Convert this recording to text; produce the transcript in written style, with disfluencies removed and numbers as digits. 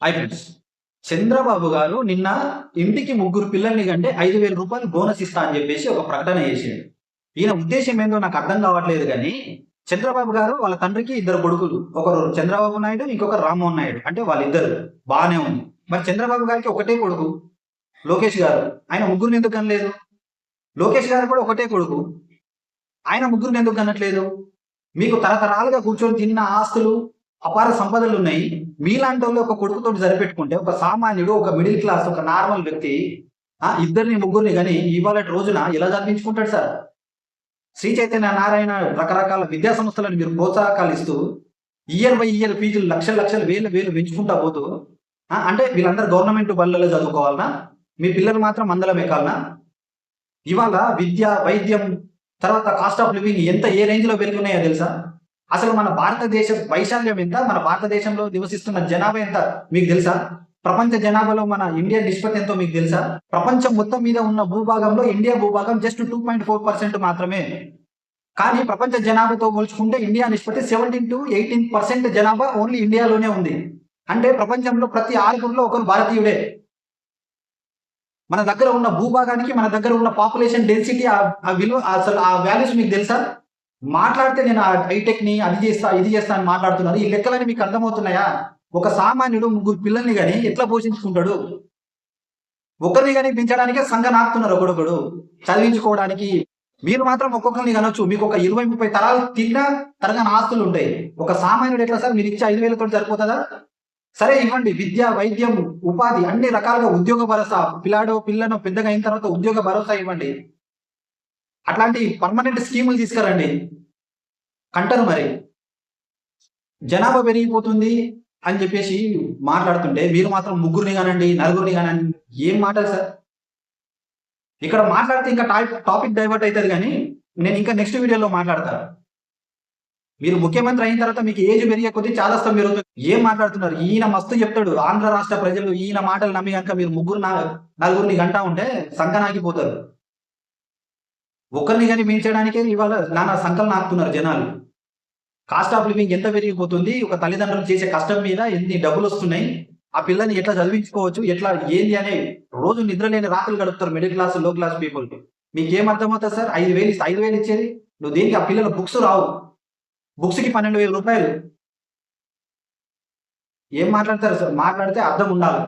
Hi friends. Chandrababu గారు నిన్న ఇంటికి ముగ్గురు పిల్లల్ని కంటే 5,000 రూపాయలు బోనస్ ఇస్తా అని చెప్పేసి ఒక ప్రకటన చేసిండు. ఈయన ఉద్దేశం ఏందో నాకు అర్థం కావట్లేదు కానీ, చంద్రబాబు గారు వాళ్ళ తండ్రికి ఇద్దరు కొడుకులు. ఒకరు చంద్రబాబు నాయుడు, ఇంకొకరు రామ్మోహన్ నాయుడు. అంటే వాళ్ళిద్దరు బాగానే ఉంది. మరి చంద్రబాబు గారికి ఒకటే కొడుకు లోకేష్ గారు. ఆయన ముగ్గురిని ఎందుకు కనలేదు? లోకేష్ గారు కూడా ఒకటే కొడుకు. ఆయన ముగ్గురిని ఎందుకు కనట్లేదు? మీకు తరతరాలుగా కూర్చొని తిన్న ఆస్తులు, అపార సంపదలు ఉన్నాయి. మీలాంటి వాళ్ళు ఒక కొడుకుతో సరిపెట్టుకుంటే, ఒక సామాన్యుడు, ఒక మిడిల్ క్లాస్, ఒక నార్మల్ వ్యక్తి ఇద్దరిని ముగ్గురిని కానీ ఇవాళ రోజున ఎలా చదివించుకుంటాడు సార్? శ్రీ చైతన్య నారాయణ రకరకాల విద్యా సంస్థలను మీరు ప్రోత్సాహకాలు ఇస్తూ ఇయర్ బై ఇయర్ ఫీజులు లక్షలు లక్షలు వేలు వేలు పెంచుకుంటా పోతూ అంటే వీళ్ళందరూ గవర్నమెంట్ బళ్ళలో చదువుకోవాలనా? మీ పిల్లలు మాత్రం మందలం ఎక్కాలనా? ఇవాళ విద్య, వైద్యం, తర్వాత cost of living a range లో పెరుగున్నాయో తెలుసా? అసలు మన భారతదేశ వైశాల్యం ఎంత? మన భారతదేశంలో నివసిస్తున్న జనాభా ఎంత మీకు తెలుసా? ప్రపంచ జనాభాలో మన ఇండియా నిష్పత్తి ఎంతో మీకు తెలుసా? ప్రపంచం మొత్తం మీద ఉన్న భూభాగంలో ఇండియా భూభాగం జస్ట్ 2.4% మాత్రమే. కానీ ప్రపంచ జనాభాతో పోల్చుకుంటే ఇండియా నిష్పత్తి 17 to 18% జనాభా ఓన్లీ ఇండియాలోనే ఉంది. అంటే ప్రపంచంలో ప్రతి 6 ఒకరు భారతీయుడే. మన దగ్గర ఉన్న భూభాగానికి, మన దగ్గర ఉన్న పాపులేషన్ డెన్సిటీ, ఆ విలువ, అసలు ఆ వాల్యూస్ మీకు తెలుసా? మాట్లాడితే నేను హైటెక్ ని అది చేస్తా ఇది చేస్తా అని మాట్లాడుతున్నారు. ఈ లెక్కలని మీకు అర్థమవుతున్నాయా? ఒక సామాన్యుడు ముగ్గురు పిల్లల్ని కానీ ఎట్లా పోషించుకుంటాడు? ఒకరిని కానీ పెంచడానికే సంఘ నాకుతున్నారు ఒకడొకడు చదివించుకోవడానికి. మీరు మాత్రం ఒక్కొక్కరిని కనొచ్చు. మీకు ఒక 20-30 తరాలు తిన్నా తరగని ఆస్తులు ఉంటాయి. ఒక సామాన్యుడు ఎట్లా సార్? మీరు ఇచ్చే 5,000తో సరిపోతుందా? సరే ఇవ్వండి. విద్య, వైద్యం, ఉపాధి అన్ని రకాలుగా ఉద్యోగ భరోసా, పిల్లను పెద్దగా అయిన తర్వాత ఉద్యోగ భరోసా ఇవ్వండి. అట్లాంటి పర్మనెంట్ స్కీములు తీసుకురండి. కంటారు మరి. జనాభా పెరిగిపోతుంది అని చెప్పేసి మాట్లాడుతుంటే మీరు మాత్రం ముగ్గురిని కానండి, నలుగురిని కానండి. ఏం మాటలు సార్? ఇక్కడ మాట్లాడితే ఇంకా టాపిక్ డైవర్ట్ అవుతుంది కానీ నేను ఇంకా నెక్స్ట్ వీడియోలో మాట్లాడతాను. మీరు ముఖ్యమంత్రి అయిన తర్వాత మీకు ఏజ్ పెరిగే కొద్దీ చాదస్తం పెరుగుతుంది. ఏం మాట్లాడుతున్నారు? ఈయన మస్తు చెప్తాడు. ఆంధ్ర రాష్ట్ర ప్రజలు ఈయన మాటలు నమ్మి కనుక మీరు నలుగురిని గంటా ఉంటే సంకనాగిపోతారు. ఒకరిని కానీ మించడానికే ఇవాళ నానా సంకలనం నాకుతున్నారు జనాలు. కాస్ట్ ఆఫ్ లివింగ్ ఎంత పెరిగిపోతుంది? ఒక తల్లిదండ్రులు చేసే కష్టం మీద ఎన్ని డబ్బులు వస్తున్నాయి? ఆ పిల్లని ఎట్లా చదివించుకోవచ్చు, ఎట్లా ఏంది అనే రోజు నిద్రలేని రాత్రులు గడుపుతారు మిడిల్ క్లాస్, లో క్లాస్ పీపుల్. మీకేం అర్థమవుతుంది సార్? 5,000 ఇచ్చేది నువ్వు దేనికి? ఆ పిల్లల బుక్స్ రావు. బుక్స్కి 12,000 రూపాయలు. ఏం మాట్లాడతారు సార్? మాట్లాడితే అర్థం ఉండాలి.